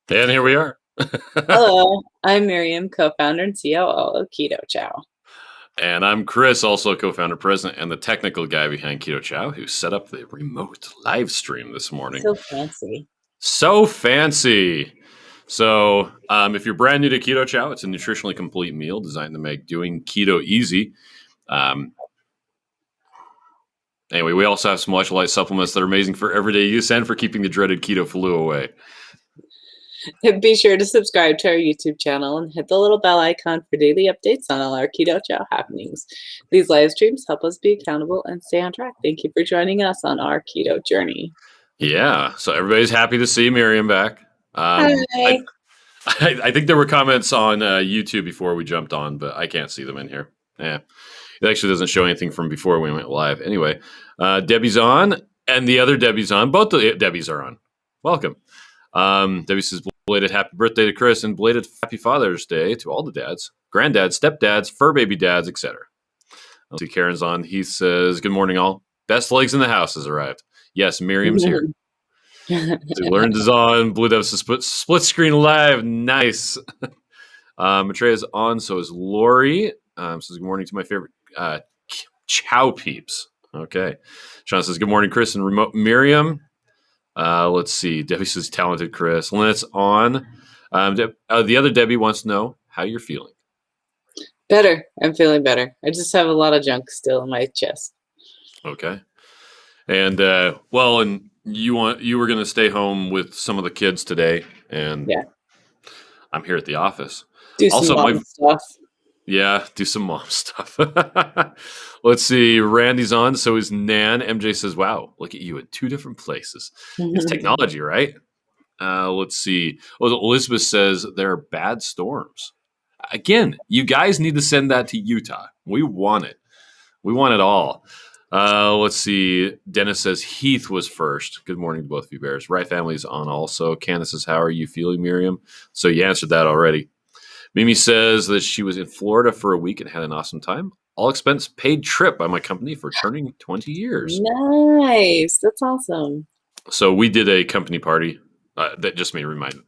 And here we are. Hello, I'm Miriam, co-founder and COO of Keto Chow. And I'm Chris, also co-founder, president, and the technical guy behind Keto Chow, who set up the remote live stream this morning. So fancy. So fancy. So, if you're brand new to Keto Chow, it's a nutritionally complete meal designed to make doing keto easy. Um, anyway, we also have some electrolyte supplements that are amazing for everyday use and for keeping the dreaded keto flu away. And be sure to subscribe to our YouTube channel and hit the little bell icon for daily updates on all our Keto Chow happenings. These live streams help us be accountable and stay on track. Thank you for joining us on our keto journey. Yeah, so everybody's happy to see Miriam back. Hi. I think there were comments on YouTube before we jumped on, but I can't see them in here. Yeah, it actually doesn't show anything from before we went live. Anyway, Debbie's on, and the other Debbie's on. Both the Debbies are on. Welcome. Debbie says, belated happy birthday to Chris and belated happy Father's Day to all the dads, granddads, stepdads, fur baby dads, etc. I'll see Karen's on. He says, good morning, all. Best legs in the house has arrived. Yes, Miriam's here. Learned is on. Blue Devs split screen live. Nice. Matreya's on. So is Lori. Says good morning to my favorite Chow peeps. Okay. Sean says good morning, Chris and remote Miriam. Let's see. Debbie says talented Chris. Lynette's on. The other Debbie wants to know how you're feeling. Better. I'm feeling better. I just have a lot of junk still in my chest. Okay. And and you were going to stay home with some of the kids today, and yeah, I'm here at the office. Do some mom stuff. Yeah, do some mom stuff. Let's see. Randy's on. So is Nan. MJ says, wow, look at you in two different places. It's technology, right? Let's see. Elizabeth says there are bad storms. Again, you guys need to send that to Utah. We want it. We want it all. Let's see. Dennis says Heath was first. Good morning to both of you bears. Right family's on also. Candace says, how are you feeling, Miriam? So you answered that already. Mimi says that she was in Florida for a week and had an awesome time. All expense paid trip by my company for turning 20 years. Nice. That's awesome. So we did a company party. That just made me remind.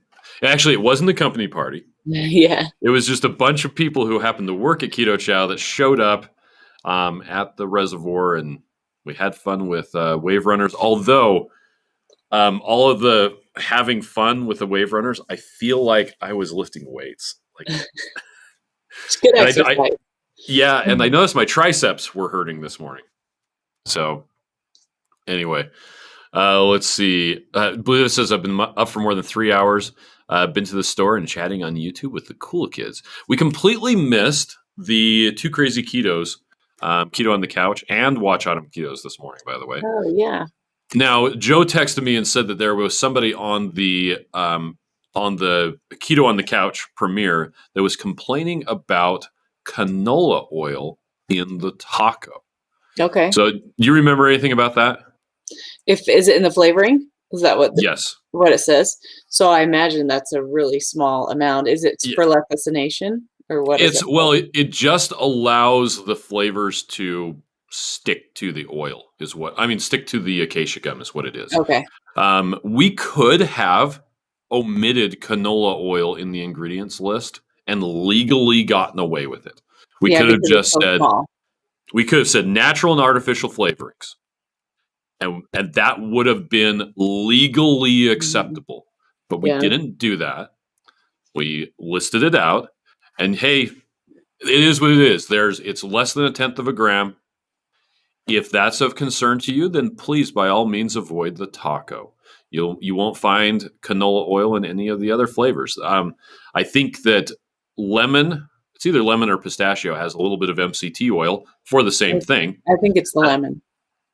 Actually, it wasn't a company party. Yeah. It was just a bunch of people who happened to work at Keto Chow that showed up at the reservoir, and we had fun with wave runners. Although all of the having fun with the wave runners, I feel like I was lifting weights. Like, it's good exercise. And I noticed my triceps were hurting this morning. So anyway, let's see. Blue says I've been up for more than 3 hours. Been to the store and chatting on YouTube with the cool kids. We completely missed the Two Crazy Ketos, Keto on the Couch, and Watch Autumn Ketos this morning, by the way. Oh, yeah. Now, Joe texted me and said that there was somebody on the Keto on the Couch premiere that was complaining about canola oil in the taco. Okay. So, do you remember anything about that? Is it in the flavoring? Is that what? Yes. What it says? So I imagine that's a really small amount. Is it for lecithination or what? It just allows the flavors to stick to the oil. Stick to the acacia gum is what it is. Okay. We could have omitted canola oil in the ingredients list and legally gotten away with it. We could have just said we could have said natural and artificial flavorings. And that would have been legally acceptable. But we didn't do that. We listed it out. And hey, it is what it is. It's less than 1/10 of a gram. If that's of concern to you, then please, by all means, avoid the taco. You won't find canola oil in any of the other flavors. I think that it's either lemon or pistachio, has a little bit of MCT oil for the same thing. I think it's the lemon.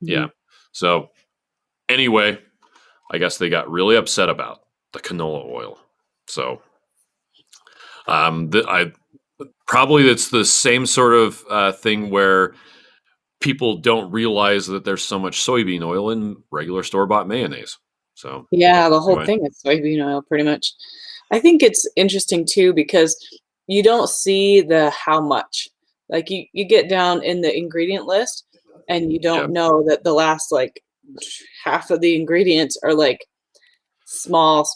Yeah. So anyway, I guess they got really upset about the canola oil. So probably it's the same sort of thing where people don't realize that there's so much soybean oil in regular store-bought mayonnaise. So yeah, the whole thing is soybean oil pretty much. I think it's interesting too because you don't see the how much. Like you get down in the ingredient list and you don't know that the last like half of the ingredients are like small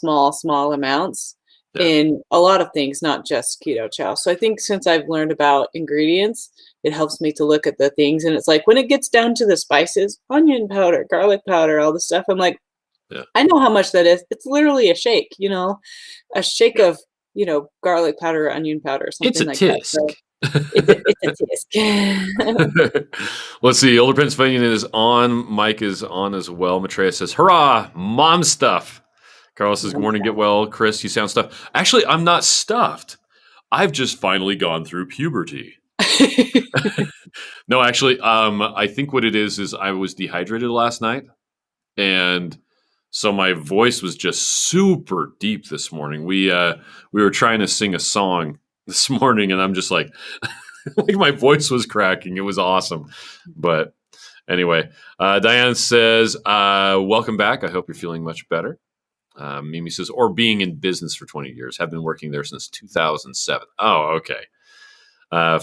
amounts. Yeah. in a lot of things, not just Keto Chow. So I think since I've learned about ingredients, it helps me to look at the things. And it's like when it gets down to the spices, onion powder, garlic powder, all the stuff, I'm like, Yeah. I know how much that is. It's literally a shake, a shake of, garlic powder or onion powder or It's something a like that. So tisk. it's a tisk. Let's see. Older Pennsylvania is on. Mike is on as well. Maitreya says, hurrah, mom stuff. Carlos says, good Mom morning, get well. Chris, you sound stuffed. Actually, I'm not stuffed. I've just finally gone through puberty. stuff. No, actually, I think what it is I was dehydrated last night. And so my voice was just super deep this morning. We were trying to sing a song this morning, and I'm just like, like my voice was cracking. It was awesome. But anyway, Diane says, welcome back. I hope you're feeling much better. Mimi says, or being in business for 20 years. Have been working there since 2007. Oh, okay.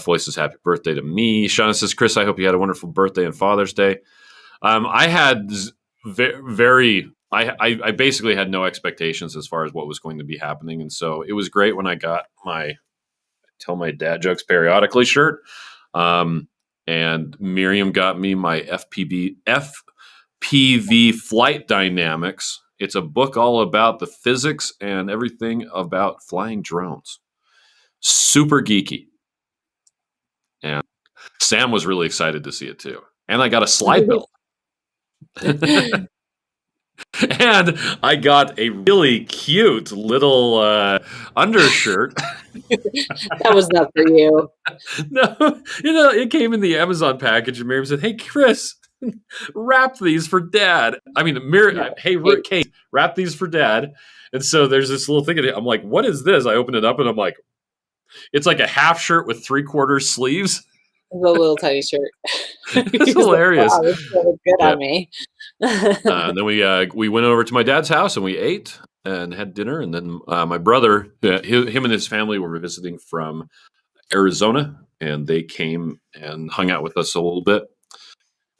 Floyd says, happy birthday to me. Shauna says, Chris, I hope you had a wonderful birthday and Father's Day. I had I basically had no expectations as far as what was going to be happening. And so it was great when I got my Tell My Dad Jokes Periodically shirt. And Miriam got me my FPV Flight Dynamics. It's a book all about the physics and everything about flying drones. Super geeky. And Sam was really excited to see it too. And I got a slide belt. And I got a really cute little undershirt. That was not for you. No, it came in the Amazon package, and Miriam said, "Hey, Chris, wrap these for Dad." I mean, No. hey, Kate, wrap these for Dad. And so there's this little thing. I'm like, "What is this?" I open it up, and I'm like, "It's like a half shirt with 3/4 sleeves." It was a little tiny shirt. It's He was like, hilarious. wow, this feels good Yeah. on me. And then we went over to my dad's house and we ate and had dinner. And then my brother, him and his family were visiting from Arizona, and they came and hung out with us a little bit.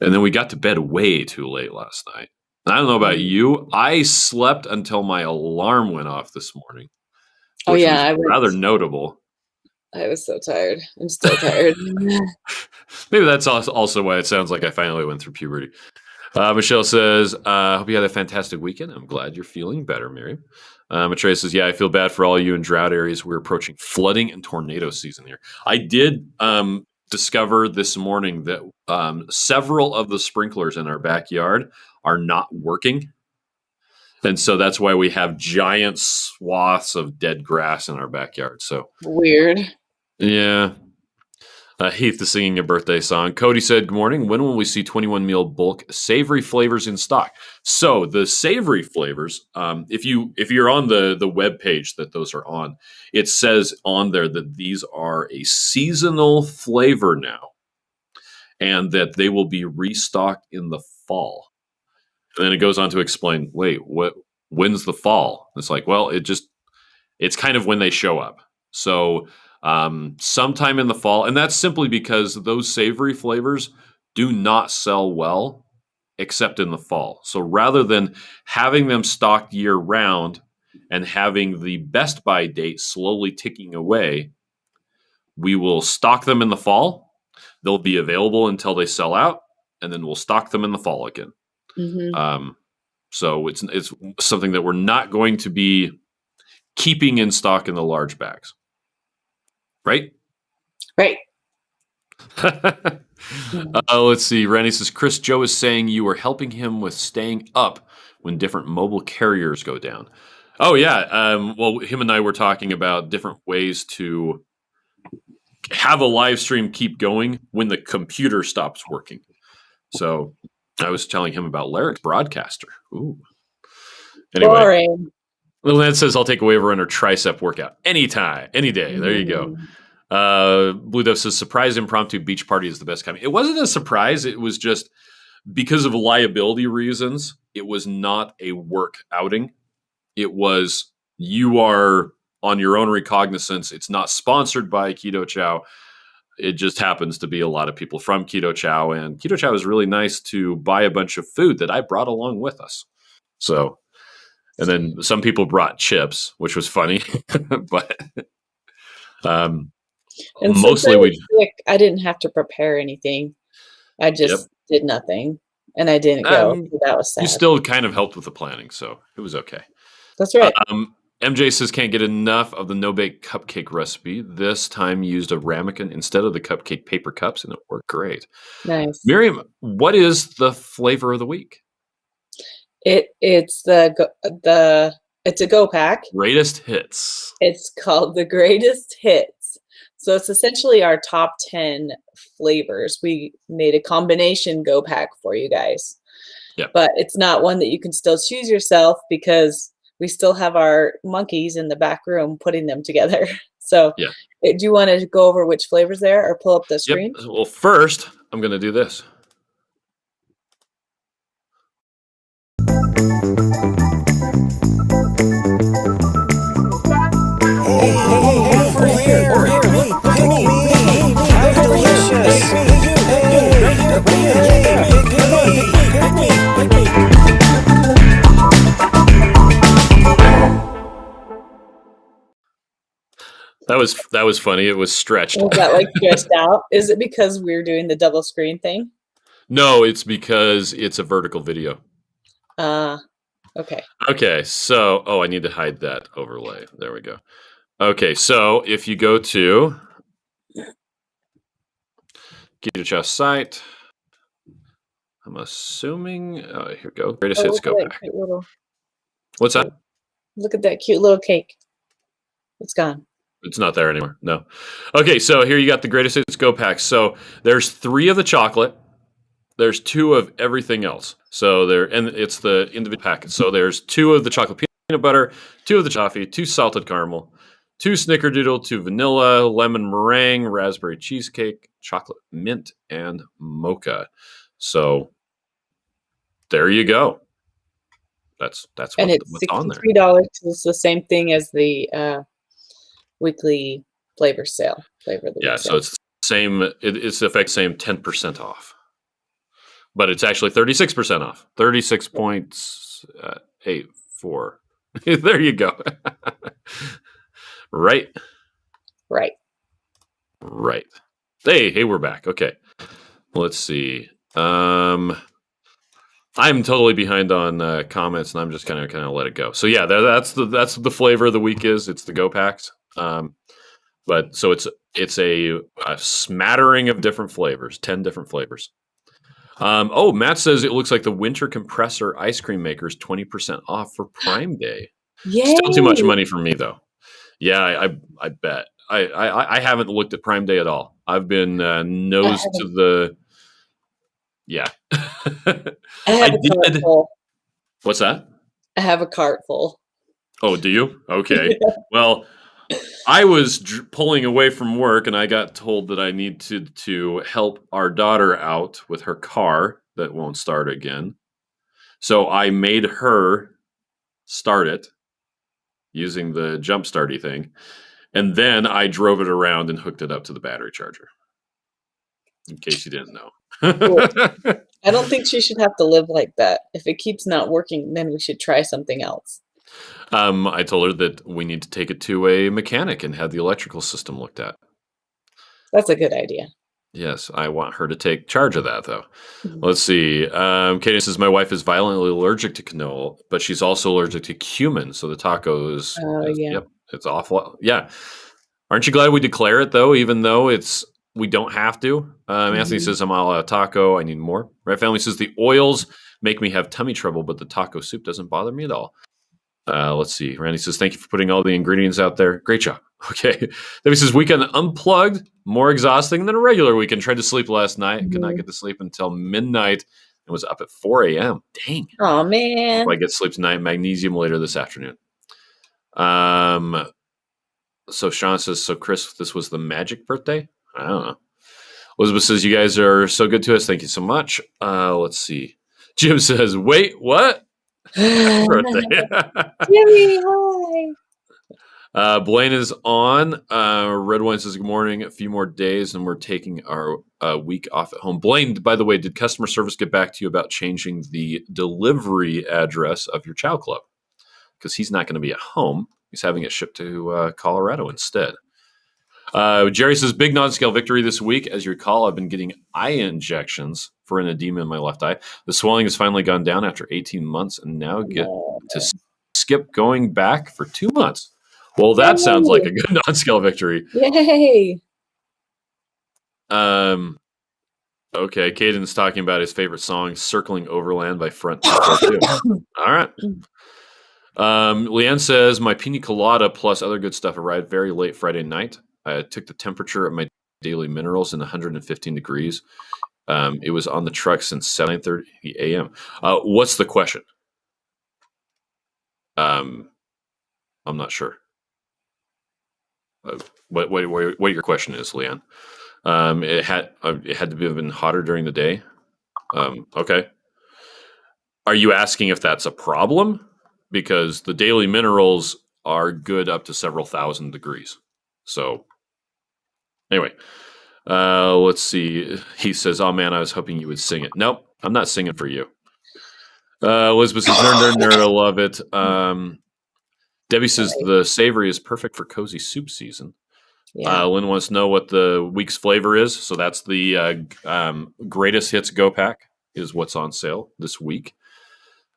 And then we got to bed way too late last night. And I don't know about you. I slept until my alarm went off this morning, Oh which yeah, was rather notable. I was so tired. I'm still tired. Maybe that's also why it sounds like I finally went through puberty. Michelle says, hope you had a fantastic weekend. I'm glad you're feeling better, Miriam. Maitreya says, yeah, I feel bad for all you in drought areas. We're approaching flooding and tornado season here. I did discover this morning that several of the sprinklers in our backyard are not working. And so that's why we have giant swaths of dead grass in our backyard. So Weird. yeah. Heath is singing a birthday song. Cody said, good morning. When will we see 21 meal bulk savory flavors in stock? So the savory flavors, if you're on the web page that those are on, it says on there that these are a seasonal flavor now and that they will be restocked in the fall. And then it goes on to explain, wait, when's the fall? It's like, well, it's kind of when they show up. So sometime in the fall, and that's simply because those savory flavors do not sell well except in the fall. So rather than having them stocked year round and having the best by date slowly ticking away, we will stock them in the fall. They'll be available until they sell out, and then we'll stock them in the fall again. Mm-hmm. So it's something that we're not going to be keeping in stock in the large bags. Right? Right. Let's see. Randy says, Chris, Joe is saying you were helping him with staying up when different mobile carriers go down. Oh, yeah. Well, him and I were talking about different ways to have a live stream keep going when the computer stops working. So I was telling him about Larry's broadcaster. Ooh. Anyway. Boring. Lynette says, I'll take a waiver runner tricep workout anytime, any day. There you go. Blue Dove says, surprise impromptu beach party is the best kind. It wasn't a surprise. It was just because of liability reasons. It was not a work outing. It was, you are on your own recognizance. It's not sponsored by Keto Chow. It just happens to be a lot of people from Keto Chow. And Keto Chow is really nice to buy a bunch of food that I brought along with us. So And then some people brought chips, which was funny, but And since I mostly was we. sick, I didn't have to prepare anything. I Yep. just did nothing, and I didn't go. So that was You sad. still kind of helped with the planning, so it was okay. That's right. MJ says can't get enough of the no-bake cupcake recipe. This time used a ramekin instead of the cupcake paper cups, and it worked great. Nice. Miriam, what is the flavor of the week? It's it's a go pack. Greatest hits. It's called the Greatest Hits. So it's essentially our top 10 flavors. We made a combination go pack for you guys. Yeah. But it's not one that you can still choose yourself because we still have our monkeys in the back room putting them together. So Yeah. do you want to go over which flavors there or pull up the screen? Yep. Well, first, I'm going to do this. That was funny. It was stretched. Was that like stretched out? Is it because we're doing the double screen thing? No, it's because it's a vertical video. Okay. Okay, so I need to hide that overlay. There we go. Okay, so if you go to Keto Chow site, I'm assuming here we go. Greatest hits go back. What's that? Look at that cute little cake. It's gone. It's not there anymore. No. Okay, so here you got the greatest hits go pack. So there's 3 of the chocolate. There's 2 of everything else. So and it's the individual packet. So there's 2 of the chocolate peanut butter, 2 of the toffee, 2 salted caramel, 2 snickerdoodle, 2 vanilla, lemon meringue, raspberry cheesecake, chocolate mint, and mocha. So there you go. That's and it's what's on there. $63. It's the same thing as the weekly flavor sale. So it's the same. It's the effect same 10% off, but it's actually 36% off. 36.84. There you go. Right. Hey, we're back. Okay, let's see. I'm totally behind on comments, and I'm just kind of let it go. So yeah, that's the flavor of the week is. It's the Go Packs. But so it's a smattering of different flavors, 10 different flavors. Matt says it looks like the winter compressor ice cream maker is 20% off for Prime Day. Yay! Still too much money for me though. Yeah, I bet. I haven't looked at Prime Day at all. I've been nose to the. Yeah. I have a cart full. What's that? I have a cart full. Oh, do you? Okay. Well, I was pulling away from work, and I got told that I need to help our daughter out with her car that won't start again. So I made her start it using the jump starty thing, and then I drove it around and hooked it up to the battery charger. In case you didn't know. Cool. I don't think she should have to live like that. If it keeps not working, then we should try something else. I told her that we need to take it to a mechanic and have the electrical system looked at. That's a good idea. Yes, I want her to take charge of that, though. Mm-hmm. Let's see. Katie says, my wife is violently allergic to canola, but she's also allergic to cumin. So the tacos, yep, it's awful. Yeah. Aren't you glad we declare it, though, even though we don't have to? Anthony says, I'm all out of taco. I need more. Right Family says, the oils make me have tummy trouble, but the taco soup doesn't bother me at all. Let's see. Randy says, thank you for putting all the ingredients out there. Great job. Okay. Debbie says, weekend unplugged, more exhausting than a regular weekend. Tried to sleep last night. Could not get to sleep until midnight and was up at 4 a.m. Dang. Oh, man. Hope I get sleep tonight. Magnesium later this afternoon. So Sean says, so Chris, this was the magic birthday? I don't know. Elizabeth says, you guys are so good to us. Thank you so much. Let's see. Jim says, wait, what? Birthday. Jimmy, hi. Blaine is on. Red Wine says, good morning. A few more days and we're taking our week off at home. Blaine, by the way, did customer service get back to you about changing the delivery address of your Chow Club? because he's not going to be at home. He's having it shipped to Colorado instead. Jerry says, big non-scale victory this week. As you recall, I've been getting eye injections for an edema in my left eye. The swelling has finally gone down after 18 months and now get to skip going back for 2 months. Well, that sounds like a good non-scale victory. Yay! Okay, Caden's talking about his favorite song, Circling Overland by Front 242. All right. Leanne says, my pina colada plus other good stuff arrived very late Friday night. I took the temperature of my daily minerals in 115 degrees. It was on the truck since 7:30 a.m. What's the question? I'm not sure. What your question is, Leanne? It had to have been hotter during the day. Okay. Are you asking if that's a problem? Because the daily minerals are good up to several thousand degrees. So anyway, let's see. He says, oh man, I was hoping you would sing it. Nope, I'm not singing for you. Elizabeth says, nerd, I love it. Debbie says, the savory is perfect for cozy soup season. Yeah. Lynn wants to know what the week's flavor is. So that's the Greatest Hits Go Pack is what's on sale this week.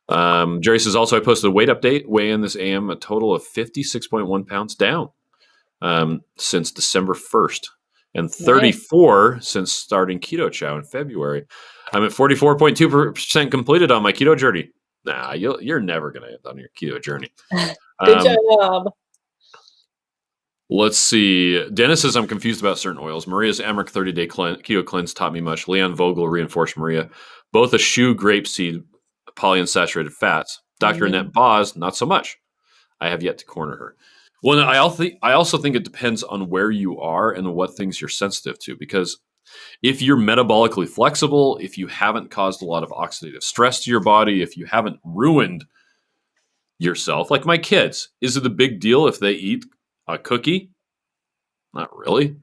Jerry says, also, I posted a weight update. Weigh in this AM, a total of 56.1 pounds down since December 1st. And 34 since starting Keto Chow in February. I'm at 44.2% completed on my keto journey. Nah, you're never going to end on your keto journey. Good job. Let's see. Dennis says, I'm confused about certain oils. Maria's Emmerich 30-day keto cleanse taught me much. Leon Vogel reinforced Maria. Both eschew grapeseed polyunsaturated fats. Dr. Annette Boz, not so much. I have yet to corner her. Well, I also think it depends on where you are and what things you're sensitive to. Because if you're metabolically flexible, if you haven't caused a lot of oxidative stress to your body, if you haven't ruined yourself, like my kids, is it a big deal if they eat a cookie? Not really.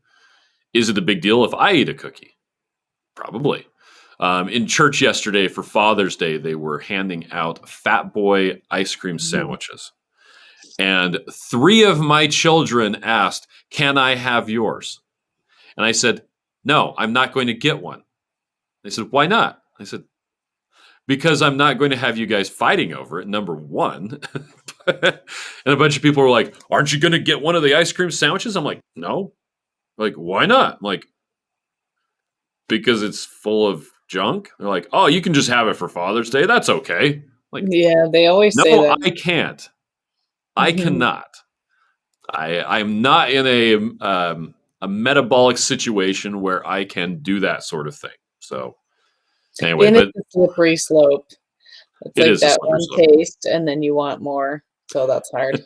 Is it a big deal if I eat a cookie? Probably. In church yesterday for Father's Day, they were handing out Fat Boy ice cream sandwiches. And 3 of my children asked, can I have yours? And I said, no, I'm not going to get one. They said, why not? I said, because I'm not going to have you guys fighting over it, number one. And a bunch of people were like, aren't you going to get one of the ice cream sandwiches? I'm like, no. Like, why not? I'm like, because it's full of junk. They're like, oh, you can just have it for Father's Day. That's okay. Like, yeah, they always say that. No, I can't. I cannot. I'm not in a metabolic situation where I can do that sort of thing. So anyway, and it's a slippery slope. It's like that one taste, and then you want more. So that's hard.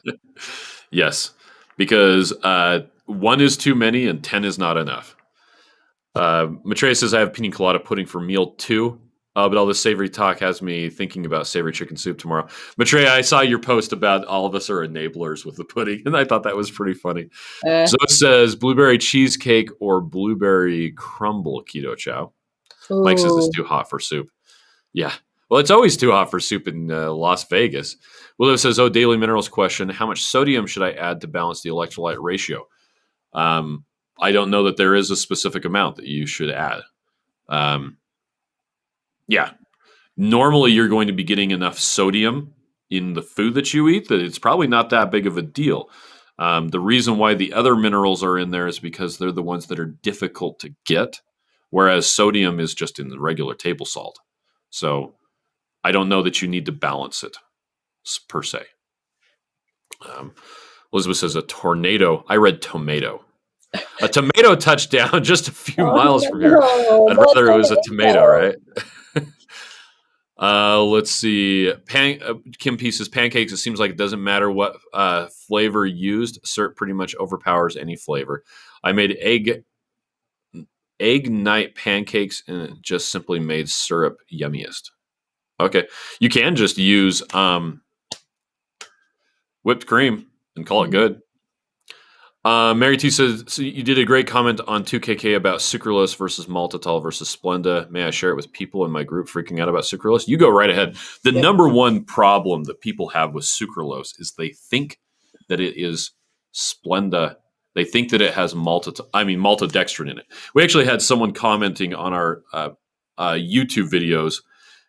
Yes, because 1 is too many and 10 is not enough. Maitreya says, I have pina colada pudding for meal 2. But all this savory talk has me thinking about savory chicken soup tomorrow. Maitreya, I saw your post about all of us are enablers with the pudding, and I thought that was pretty funny. So it says blueberry cheesecake or blueberry crumble keto chow. Ooh. Mike says it's too hot for soup. Yeah. Well, it's always too hot for soup in Las Vegas. Willow says, daily minerals question. How much sodium should I add to balance the electrolyte ratio? I don't know that there is a specific amount that you should add. Yeah. Normally, you're going to be getting enough sodium in the food that you eat that it's probably not that big of a deal. The reason why the other minerals are in there is because they're the ones that are difficult to get, whereas sodium is just in the regular table salt. So I don't know that you need to balance it per se. Elizabeth says a tornado. I read tomato. A tomato touchdown just a few miles from here. I'd rather it was a tomato, right? Let's see. Kim P says pancakes. It seems like it doesn't matter what flavor used. Syrup pretty much overpowers any flavor. I made egg night pancakes and it just simply made syrup yummiest. Okay, you can just use whipped cream and call it good. Mary T says, so you did a great comment on 2KK about sucralose versus maltitol versus Splenda. May I share it with people in my group freaking out about sucralose? You go right ahead. The Yep. number one problem that people have with sucralose is they think that it is Splenda. They think that it has maltodextrin in it. We actually had someone commenting on our YouTube videos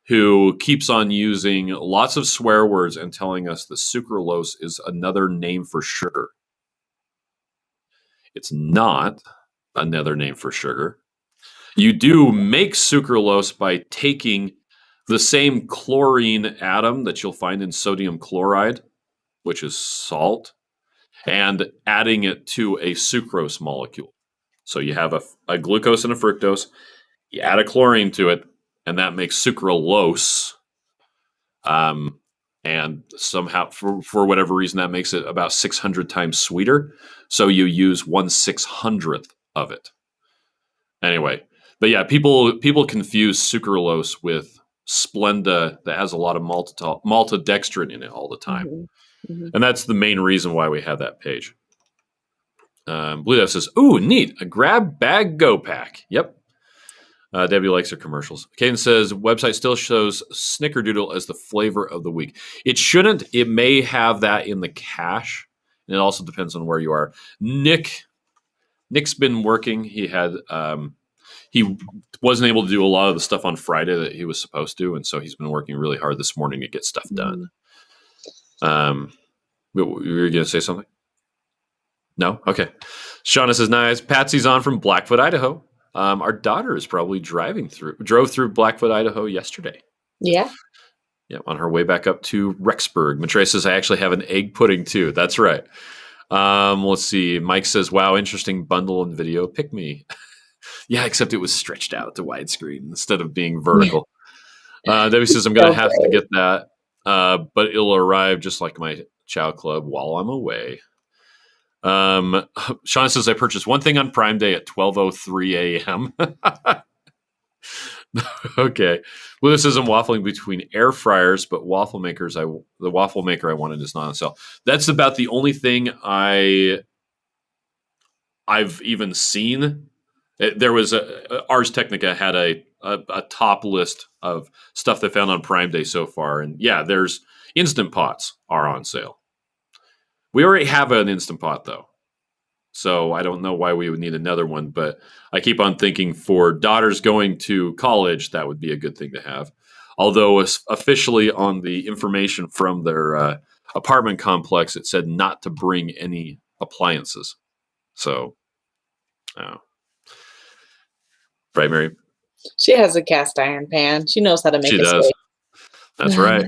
who keeps on using lots of swear words and telling us that sucralose is another name for sugar. It's not another name for sugar. You do make sucralose by taking the same chlorine atom that you'll find in sodium chloride, which is salt, and adding it to a sucrose molecule. So you have a glucose and a fructose, you add a chlorine to it, and that makes sucralose. And somehow, for whatever reason, that makes it about 600 times sweeter. So you use 1/600th of it. Anyway, but yeah, people confuse sucralose with Splenda that has a lot of maltodextrin in it all the time. Mm-hmm. Mm-hmm. And that's the main reason why we have that page. Blue Death says, ooh, neat, a grab bag go pack. Yep. Debbie likes her commercials. Caden says, website still shows Snickerdoodle as the flavor of the week. It shouldn't. It may have that in the cache. And it also depends on where you are. Nick's been working. He wasn't able to do a lot of the stuff on Friday that he was supposed to. And so he's been working really hard this morning to get stuff done. You were going to say something? No? Okay. Shauna says, nice. Patsy's on from Blackfoot, Idaho. Our daughter is probably drove through Blackfoot, Idaho yesterday. Yeah. Yeah, on her way back up to Rexburg. Matre says, I actually have an egg pudding too. That's right. Let's see. Mike says, wow, interesting bundle and video. Pick me. Yeah, except it was stretched out to widescreen instead of being vertical. Debbie says, I'm going to have to get that, but it'll arrive just like my Chow Club while I'm away. Sean says, I purchased one thing on Prime Day at 12:03 a.m. Okay. Well, this isn't waffling between air fryers, but the waffle maker I wanted is not on sale. That's about the only thing I've even seen. There was Ars Technica had a top list of stuff they found on Prime Day so far, and yeah, there's Instant Pots are on sale. We already have an Instant Pot, though. So I don't know why we would need another one, but I keep on thinking for daughters going to college, that would be a good thing to have. Although officially on the information from their apartment complex, it said not to bring any appliances. So, right, Mary? She has a cast iron pan. She knows how to make She a does. steak. That's right.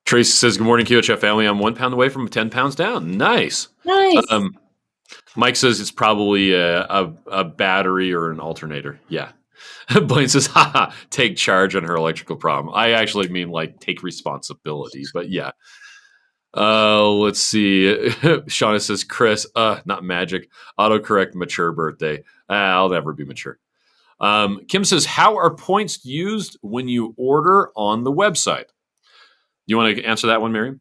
Tracy says, good morning, Keto Chow family. I'm 1 pound away from 10 pounds down. Nice. Nice. Mike says it's probably a battery or an alternator. Yeah. Blaine says, haha, take charge on her electrical problem. I actually mean like take responsibility, but yeah. Let's see. Shauna says, Chris, not magic. Autocorrect mature birthday. I'll never be mature. Kim says, how are points used when you order on the website? You want to answer that one, Miriam?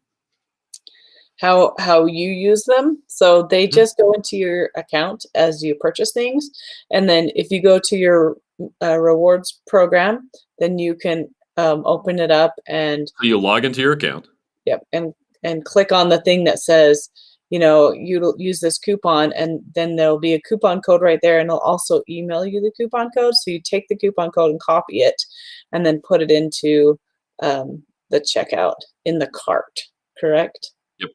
How you use them. So they just go into your account as you purchase things. And then if you go to your rewards program, then you can open it up and so you log into your account. Yep. And click on the thing that says, you use this coupon, and then there'll be a coupon code right there, and it'll also email you the coupon code. So you take the coupon code and copy it and then put it into the checkout in the cart, correct? Yep.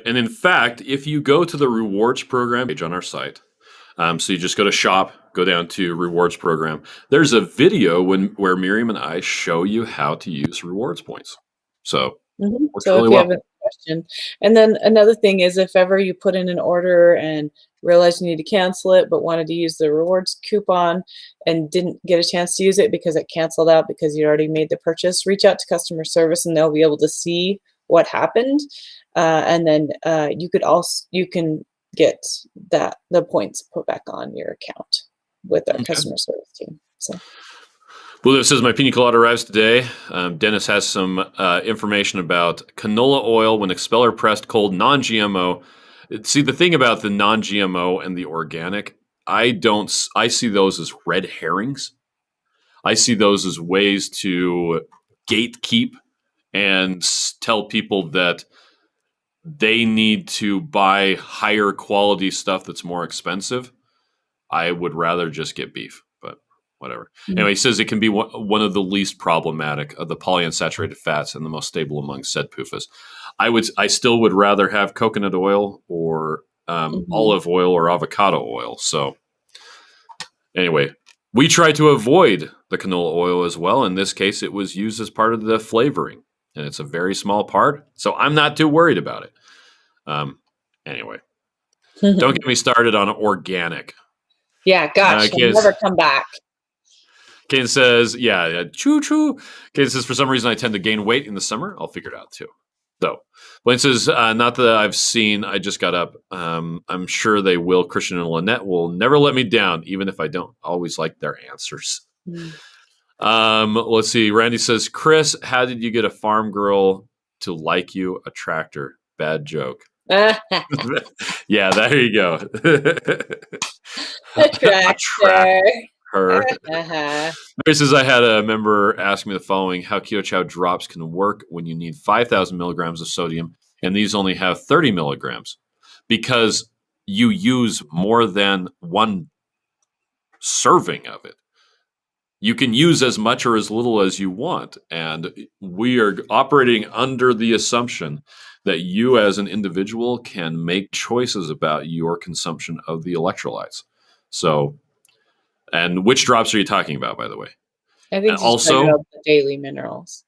And in fact, if you go to the rewards program page on our site, so you just go to shop, go down to rewards program, there's a video where Miriam and I show you how to use rewards points. So, so really if you have a question. And then another thing is, if ever you put in an order and realize you need to cancel it, but wanted to use the rewards coupon and didn't get a chance to use it because it canceled out because you already made the purchase, reach out to customer service and they'll be able to see what happened. And then you can get the points put back on your account with our customer service team. So. Well, this says my pina colada arrives today. Dennis has some information about canola oil when expeller pressed cold, non-GMO, See, the thing about the non-GMO and the organic, I see those as red herrings. I see those as ways to gatekeep and tell people that they need to buy higher quality stuff that's more expensive. I would rather just get beef, but whatever. Mm. Anyway, he says it can be one of the least problematic of the polyunsaturated fats and the most stable among said PUFAs. I still would rather have coconut oil or Mhm. olive oil or avocado oil. So anyway, we try to avoid the canola oil as well. In this case, it was used as part of the flavoring, and it's a very small part. So I'm not too worried about it. Anyway, don't get me started on organic. Yeah, gosh, I'll Kids, never come back. Kane says, yeah, choo choo. Kane says, for some reason, I tend to gain weight in the summer. I'll figure it out too. So, Blaine says, not that I've seen, I just got up. I'm sure they will. Christian and Lynette will never let me down, even if I don't always like their answers. Mm. Let's see. Randy says, Chris, how did you get a farm girl to like you? A tractor. Bad joke. Yeah, there you go. A A tractor. her. Uh-huh. Mary says, I had a member ask me the following: how Keto Chow drops can work when you need 5,000 milligrams of sodium, and these only have 30 milligrams, because you use more than one serving of it. You can use as much or as little as you want. And we are operating under the assumption that you as an individual can make choices about your consumption of the electrolytes. So, and which drops are you talking about, by the way? I And think she's talking also, about the daily minerals.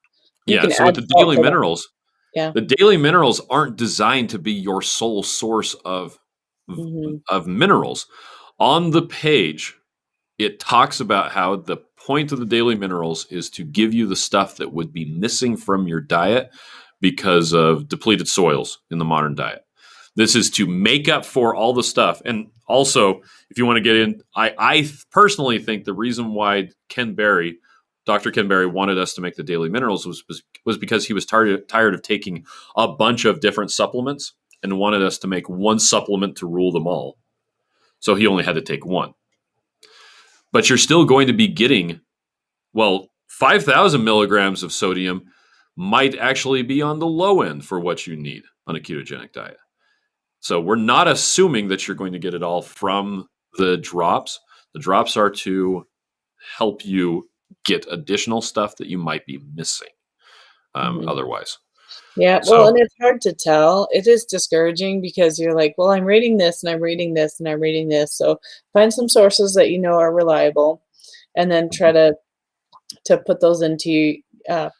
You yeah, can so with add the salt daily to them. minerals, Yeah. the daily minerals aren't designed to be your sole source Mhm. of minerals. On the page, it talks about how the point of the daily minerals is to give you the stuff that would be missing from your diet because of depleted soils in the modern diet. This is to make up for all the stuff. And also, if you want to get in, I personally think the reason why Dr. Ken Berry wanted us to make the daily minerals was because he was tired of taking a bunch of different supplements and wanted us to make one supplement to rule them all. So he only had to take one. But you're still going to be getting, well, 5,000 milligrams of sodium might actually be on the low end for what you need on a ketogenic diet. So we're not assuming that you're going to get it all from the drops. The drops are to help you get additional stuff that you might be missing Mhm. otherwise. Yeah, well, So and it's hard to tell. It is discouraging because you're like, well, I'm reading this and I'm reading this and I'm reading this. So find some sources that you know are reliable and then try to put those into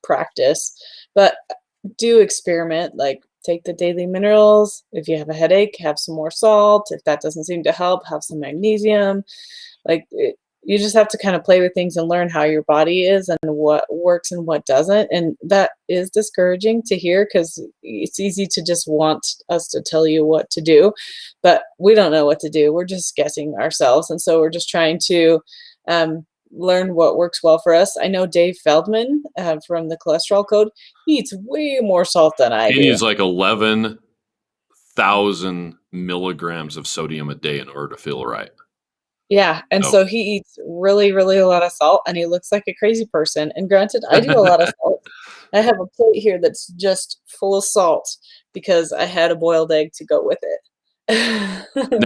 practice. But do experiment, like take the daily minerals. If you have a headache, have some more salt. If that doesn't seem to help, have some magnesium. You just have to kind of play with things and learn how your body is and what works and what doesn't. And that is discouraging to hear because it's easy to just want us to tell you what to do, but we don't know what to do. We're just guessing ourselves. And so we're just trying to um, learn what works well for us. I know Dave Feldman from the Cholesterol Code, he eats way more salt than I he do. needs like 11,000 milligrams of sodium a day in order to feel right. Yeah, and So so he eats really, really a lot of salt, and he looks like a crazy person, and granted, I do a lot of salt. I have a plate here that's just full of salt because I had a boiled egg to go with it.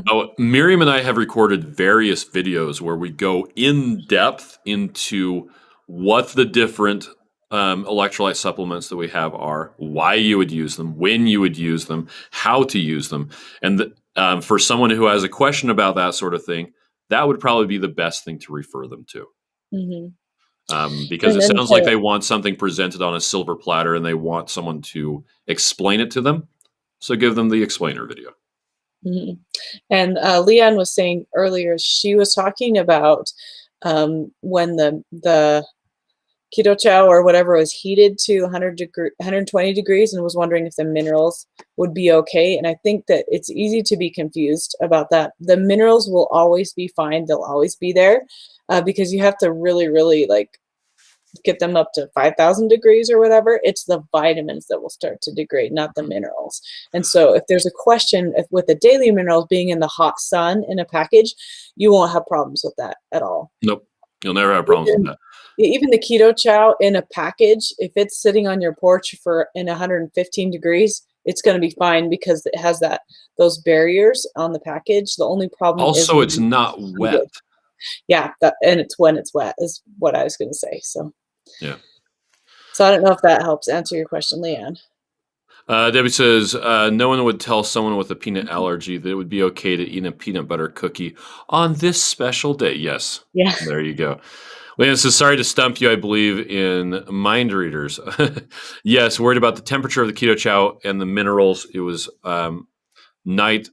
now, Miriam and I have recorded various videos where we go in depth into what the different electrolyte supplements that we have are, why you would use them, when you would use them, how to use them. And for someone who has a question about that sort of thing, that would probably be the best thing to refer them to. Mhm. Because And it then sounds like to they want something presented on a silver platter and they want someone to explain it to them. So give them the explainer video. mhm. And, Leanne was saying earlier, she was talking about, when the Keto Chow or whatever was heated to 120 degrees and was wondering if the minerals would be okay. And I think that it's easy to be confused about that. The minerals will always be fine. They'll always be there because you have to really, really like get them up to 5,000 degrees or whatever, it's the vitamins that will start to degrade, not the Mhm. minerals. And so if there's a question with the daily minerals being in the hot sun in a package, you won't have problems with that at all. Nope. You'll never have problems with Even that. even the Keto Chow in a package, if it's sitting on your porch for in 115 degrees, it's gonna be fine because it has those barriers on the package. The only problem is Also, when it's you not heat wet. it. Yeah, that and it's when it's wet is what I was gonna say, Yeah. so I don't know if that helps answer your question, Leanne. Debbie says, no one would tell someone with a peanut allergy that it would be okay to eat a peanut butter cookie on this special day. Yes. Yeah. There you go. Leanne says, sorry to stump you, I believe in mind readers. Yes, worried about the temperature of the keto chow and the minerals. It was night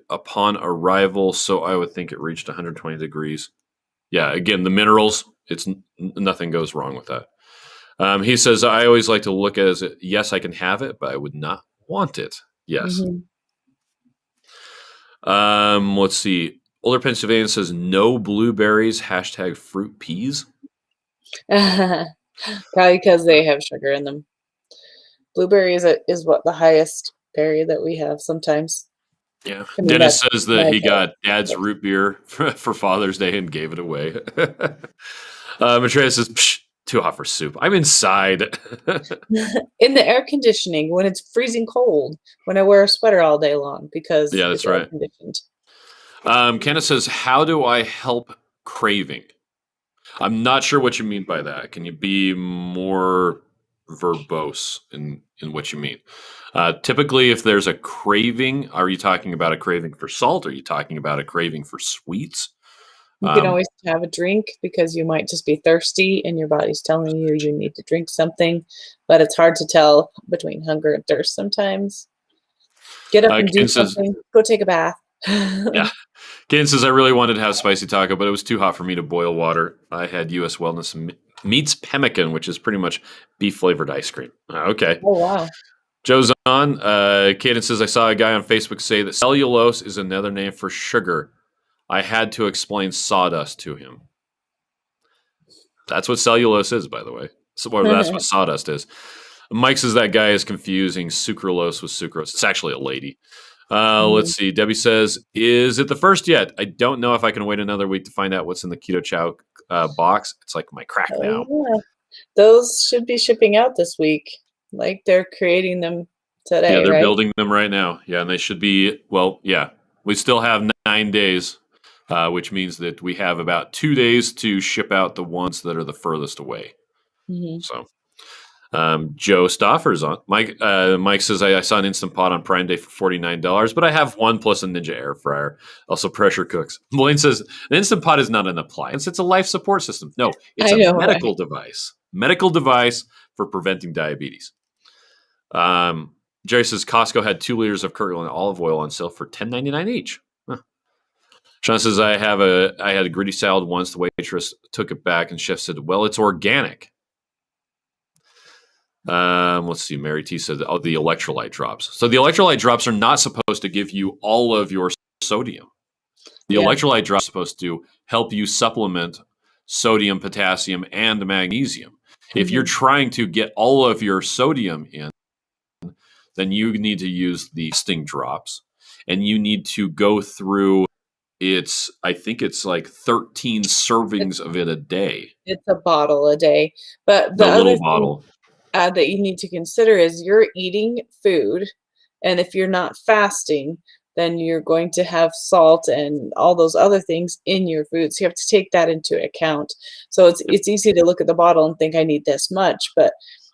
upon arrival, so I would think it reached 120 degrees. Yeah, again, the minerals, nothing goes wrong with that. He says, I always like to look at it as, yes, I can have it, but I would not want it. Yes. Mhm. Let's see. Older Pennsylvania says, no blueberries, hashtag fruit peas. Probably because they have sugar in them. Blueberry is what the highest berry that we have sometimes. Yeah. I mean, Dennis that's says that my he got dad's favorite. root beer for Father's Day and gave it away. Matreya says, psh, too hot for soup. I'm inside. In the air conditioning when it's freezing cold, when I wear a sweater all day long because Yeah, it's that's air right. conditioned. Kenneth says, how do I help craving? I'm not sure what you mean by that. Can you be more verbose in what you mean? Typically, if there's a craving, are you talking about a craving for salt? Are you talking about a craving for sweets? You can Um, always have a drink because you might just be thirsty and your body's telling you you need to drink something, but it's hard to tell between hunger and thirst sometimes. Get up and do Ken says, something. Go take a bath. yeah. Ken says, I really wanted to have spicy taco, but it was too hot for me to boil water. I had U.S. Wellness Meats Pemmican, which is pretty much beef flavored ice cream. Okay. Oh, wow. Joe's on. Caden says, I saw a guy on Facebook say that cellulose is another name for sugar. I had to explain sawdust to him. That's what cellulose is, by the way. Or that's what sawdust is. Mike says that guy is confusing sucralose with sucrose. It's actually a lady. Let's Mhm. see. Debbie says, is it the first yet? I don't know if I can wait another week to find out what's in the Keto Chow box. It's like my crack Oh, now. yeah. Those should be shipping out this week. Like, they're creating them Yeah, today, they're right? building them right now. Yeah, and they should be, well, yeah. We still have 9 days, which means that we have about 2 days to ship out the ones that are the furthest away. Mhm. So, Joe Stoffer's on. Mike says, I saw an Instant Pot on Prime Day for $49, but I have one plus a Ninja air fryer. Also pressure cooks. Blaine says, an Instant Pot is not an appliance. It's a life support system. No, it's I a know, medical right? device. Medical device for preventing diabetes. Um, Jerry says Costco had 2 liters of Kirkland olive oil on sale for $10.99 each. Huh. Sean says I had a gritty salad once. The waitress took it back, and chef said, "Well, it's organic." Let's see. Mary T said, "Oh, the electrolyte drops." So the electrolyte drops are not supposed to give you all of your sodium. The Yeah. electrolyte drops are supposed to help you supplement sodium, potassium, and magnesium. If you're Mhm. trying to get all of your sodium in, then you need to use the fasting drops, and you need to go through I think it's like 13 It's servings of it a day. it's a bottle a day. But the The other little thing, bottle. that you need to consider is you're eating food, and if you're not fasting, then you're going to have salt and all those other things in your food, so you have to take that into account. So Yep, it's easy to look at the bottle and think, "I need this much," but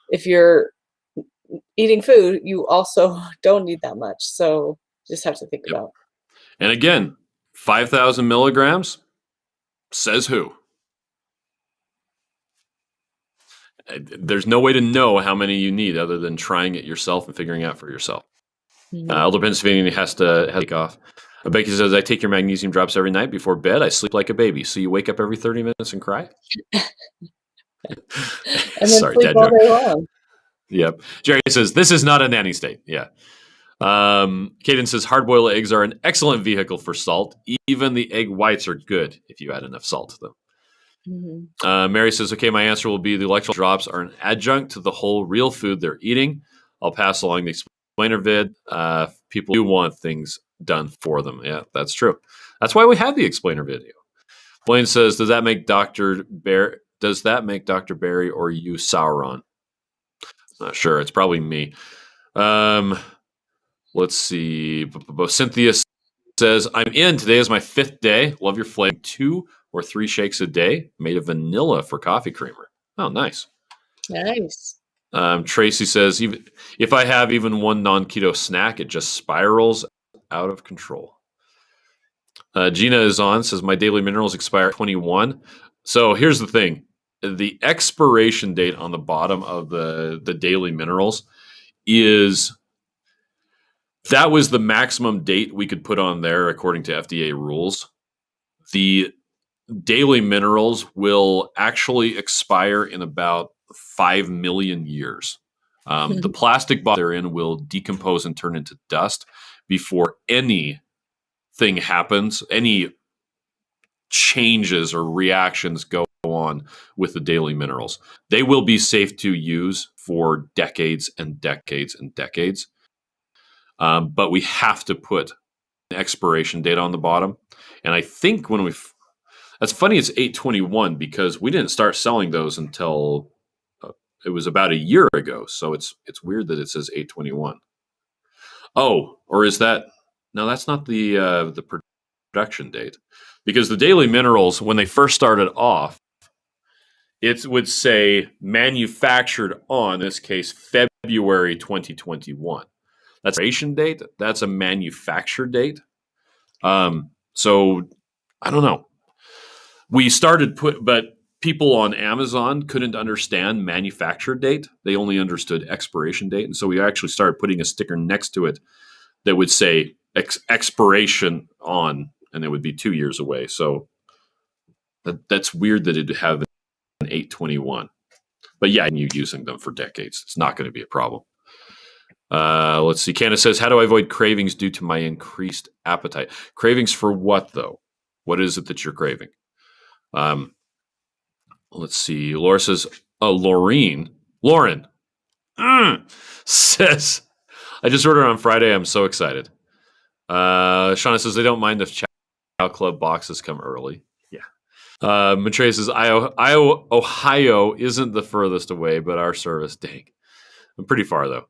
if you're eating food, you also don't need that much, so just have to think yep. about. And again, 5,000 milligrams says who? There's no way to know how many you need other than trying it yourself and figuring out for yourself. Mhm. Elder Pennsylvania has to take off. Becky says, I take your magnesium drops every night before bed. I sleep like a baby. So you wake up every 30 minutes and cry? And then Sorry, sleep dad all joke. day long. Yep. Jerry says, this is not a nanny state. Yeah. Caden says, hard boiled eggs are an excellent vehicle for salt. Even the egg whites are good if you add enough salt to them. Mhm. Mary says, okay, my answer will be the electrolyte drops are an adjunct to the whole real food they're eating. I'll pass along the explainer vid. People do want things done for them. Yeah, that's true. That's why we have the explainer video. Blaine says, does that make Dr. Barry or you Sauron? Not sure. It's probably me. Let's see. Cynthia says, I'm in. Today is my 5th day. Love your flavor. 2 or 3 shakes a day made of vanilla for coffee creamer. Oh, nice. Nice. Tracy says, even if I have even one non-keto snack, it just spirals out of control. Gina is on, says, my daily minerals expire 21. So here's the thing. The expiration date on the bottom of the daily minerals is that was the maximum date we could put on there according to FDA rules. The daily minerals will actually expire in about 5 million years. The plastic bottle they're in will decompose and turn into dust before anything happens, any changes or reactions go on with the daily minerals. They will be safe to use for decades and decades and decades. But we have to put an expiration date on the bottom. And I think when that's funny, it's 8/21 because we didn't start selling those until it was about a year ago. So it's weird that it says 8/21. Oh, or is that? No, that's not the production date, because the daily minerals, when they first started off, it would say manufactured on, in this case, February 2021. That's expiration date. That's a manufacture date. So I don't know. We started but people on Amazon couldn't understand manufacture date. They only understood expiration date. And so we actually started putting a sticker next to it that would say expiration on, and it would be 2 years away. So that's weird that it'd have an 8/21. But yeah, and you using them for decades, it's not going to be a problem. Let's see. Candace says, how do I avoid cravings due to my increased appetite? Cravings for what, though? What is it that you're craving? Let's see. Laura says, Lauren says, I just ordered on Friday. I'm so excited. Shauna says, they don't mind if Chow Club boxes come early. Yeah. Matre says, Ohio isn't the furthest away, but our service, dang. I'm pretty far, though.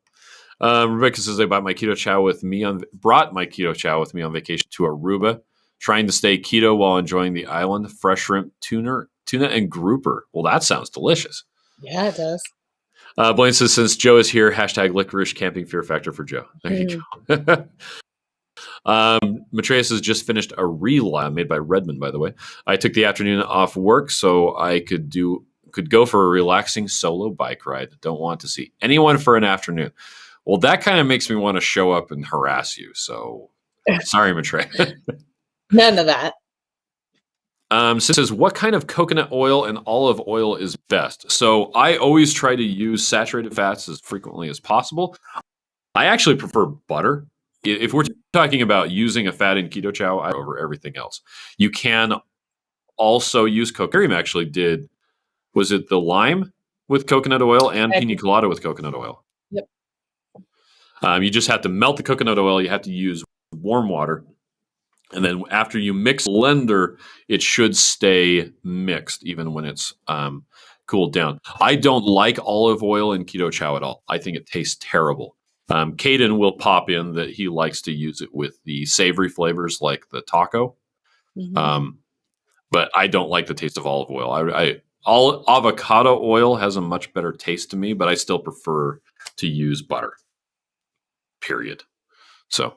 Rebecca says, I brought my Keto Chow with me on vacation to Aruba, trying to stay keto while enjoying the island. Fresh shrimp, tuna, and grouper. Well, that sounds delicious. Yeah, it does. Blaine says, since Joe is here, hashtag licorice camping fear factor for Joe. There you go. Matreus has just finished a reel made by Redmond, by the way. I took the afternoon off work so I could go for a relaxing solo bike ride. Don't want to see anyone for an afternoon. Well, that kind of makes me want to show up and harass you. So sorry, Matre. None of that. Says, what kind of coconut oil and olive oil is best? So I always try to use saturated fats as frequently as possible. I actually prefer butter. If we're talking about using a fat in Keto Chow, I over everything else. You can also use coconut. Miriam actually did. Was it the lime with coconut oil and pina colada with coconut oil? Yep. You just have to melt the coconut oil. You have to use warm water. And then after you mix blender, it should stay mixed even when it's cooled down. I don't like olive oil in Keto Chow at all. I think it tastes terrible. Caden will pop in that he likes to use it with the savory flavors like the taco. Mm-hmm. But I don't like the taste of olive oil. Avocado oil has a much better taste to me, but I still prefer to use butter. Period. So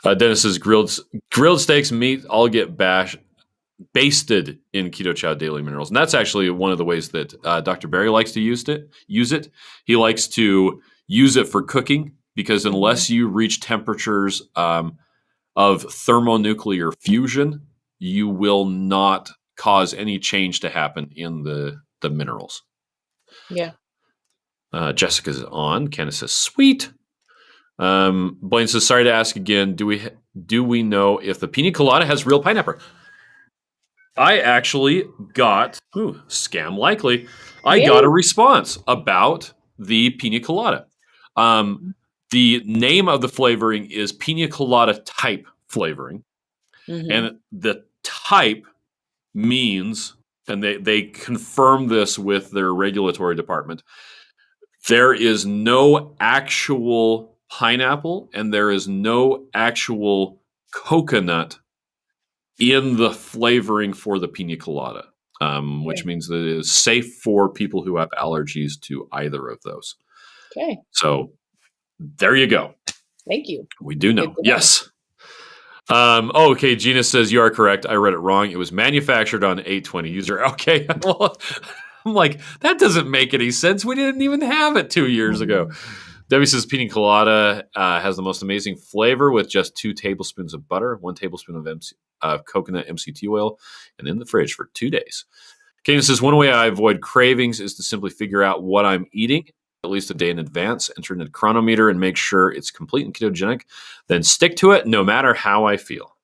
Dennis says grilled steaks, meat, all get basted in Keto Chow Daily Minerals. And that's actually one of the ways that Dr. Barry likes to use it. He likes to use it for cooking because unless you reach temperatures of thermonuclear fusion, you will not cause any change to happen in the minerals. Yeah. Jessica's on. Candace says, sweet. Blaine says, sorry to ask again. Do we know if the pina colada has real pineapple? I actually got, scam likely, I got Yay. a response about the pina colada. Um, the name of the flavoring is pina colada type flavoring. Mm-hmm. And the type means, and they confirm this with their regulatory department, there is no actual pineapple and there is no actual coconut in the flavoring for the pina colada, which Okay. means that it is safe for people who have allergies to either of those. Okay. So there you go. Thank you. We do Good know. to know. Yes. Okay, Gina says you are correct. I read it wrong. It was manufactured on 820 user. Okay, well, I'm like, that doesn't make any sense. We didn't even have it 2 years ago. Mhm. Debbie says pina colada has the most amazing flavor with just 2 tablespoons of butter, 1 tablespoon of coconut MCT oil, and in the fridge for 2 days. Kaden says one way I avoid cravings is to simply figure out what I'm eating at least a day in advance, enter in a chronometer, and make sure it's complete and ketogenic. Then stick to it no matter how I feel.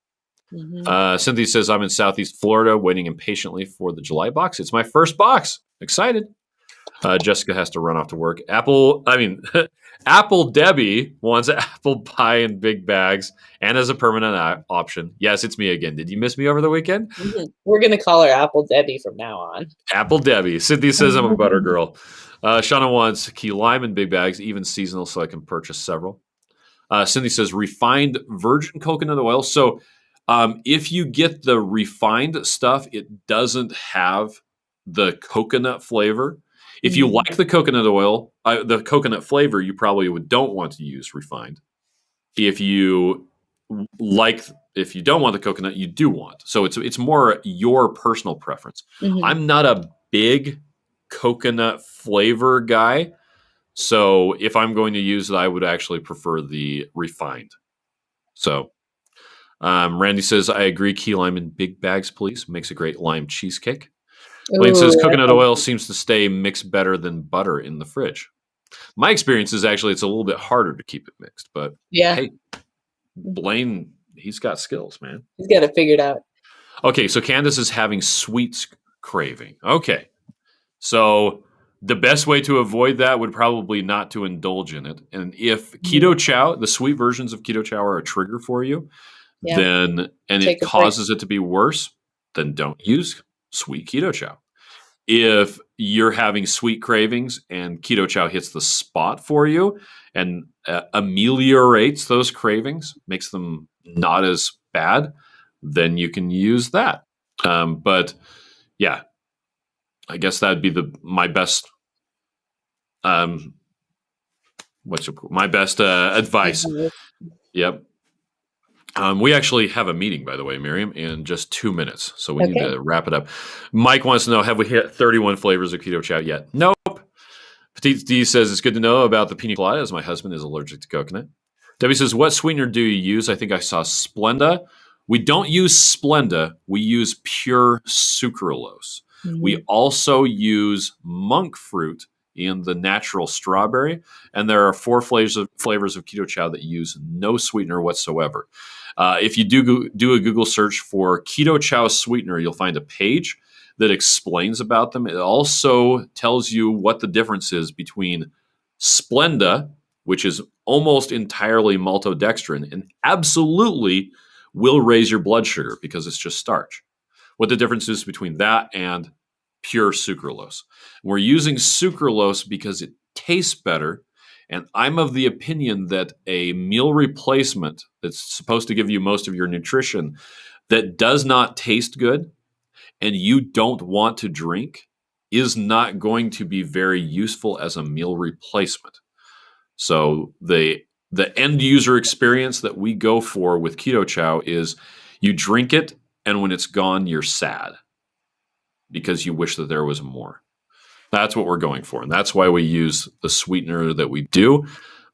Mhm. Cynthia says I'm in Southeast Florida, waiting impatiently for the July box. It's my first box. Excited. Jessica has to run off to work. Apple Debbie wants apple pie in big bags and as a permanent option. Yes, it's me again. Did you miss me over the weekend? Mhm. We're gonna call her Apple Debbie from now on. Apple Debbie. Cynthia says I'm a butter girl. Shauna wants key lime in big bags, even seasonal, so I can purchase several. Cindy says refined virgin coconut oil. So if you get the refined stuff, it doesn't have the coconut flavor. If you Mhm. like the coconut oil, the coconut flavor, you probably don't want to use refined. If you like, if you don't want the coconut, you do want. So it's more your personal preference. Mhm. I'm not a big coconut flavor guy. So if I'm going to use it, I would actually prefer the refined. So Randy says, I agree. Key lime in big bags, please. Makes a great lime cheesecake. Blaine says, Ooh, that coconut sounds oil good. seems to stay mixed better than butter in the fridge. My experience is actually it's a little bit harder to keep it mixed, but Yeah. hey, Blaine, he's got skills, man. He's got it figured out. Okay, so Candace is having sweets craving. Okay, so the best way to avoid that would probably not to indulge in it. And if Mhm. Keto Chow, the sweet versions of Keto Chow are a trigger for you, Yeah. then and it Take a break. causes it to be worse, then don't use sweet Keto Chow. If you're having sweet cravings and Keto Chow hits the spot for you and ameliorates those cravings, makes them not as bad, then you can use that. But yeah, I guess that'd be my best um, my best advice. Mhm. Yep. We actually have a meeting, by the way, Miriam, in just 2 minutes, so we need Okay. to wrap it up. Mike wants to know: have we hit 31 flavors of Keto Chow yet? Nope. Petite D says it's good to know about the pina colada, as my husband is allergic to coconut. Debbie says, what sweetener do you use? I think I saw Splenda. We don't use Splenda. We use pure sucralose. We Mhm. also use monk fruit in the natural strawberry. And there are 4 flavors of Keto Chow that use no sweetener whatsoever. If you do a Google search for Keto Chow sweetener, you'll find a page that explains about them. It also tells you what the difference is between Splenda, which is almost entirely maltodextrin and absolutely will raise your blood sugar because it's just starch. What the difference is between that and pure sucralose. We're using sucralose because it tastes better. And I'm of the opinion that a meal replacement that's supposed to give you most of your nutrition that does not taste good and you don't want to drink is not going to be very useful as a meal replacement. So the end user experience that we go for with Keto Chow is you drink it and when it's gone you're sad because you wish that there was more. That's what we're going for, and that's why we use the sweetener that we do.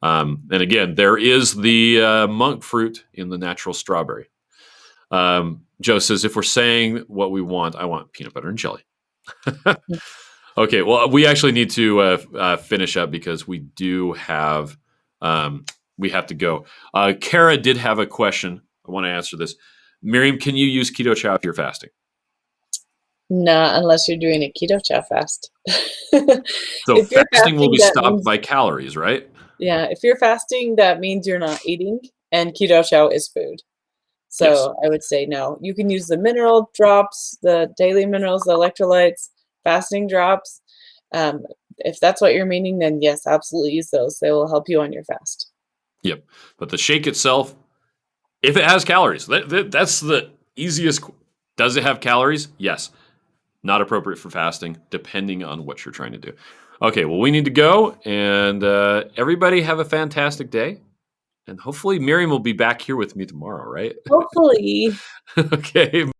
And again, there is the monk fruit in the natural strawberry. Joe says, if we're saying what we want, I want peanut butter and jelly. Okay, well, we actually need to finish up because um, we have to go. Kara did have a question. I want to answer this. Miriam, can you use Keto Chow if you're fasting? Not unless you're doing a Keto Chow fast. So If you're fasting will fasting, be that stopped means by calories, right? yeah, if you're fasting, that means you're not eating, and Keto Chow is food. Yes. So I would say no. You can use the mineral drops, the daily minerals, the electrolytes, fasting drops. If that's what you're meaning, then yes, absolutely use those. They will help you on your fast. Yep. But the shake itself, if it has calories, that's the easiest. Does it have calories? Yes. Not appropriate for fasting, depending on what you're trying to do. Okay, well, we need to go, and everybody have a fantastic day. And hopefully, Miriam will be back here with me tomorrow, right? Hopefully. Okay.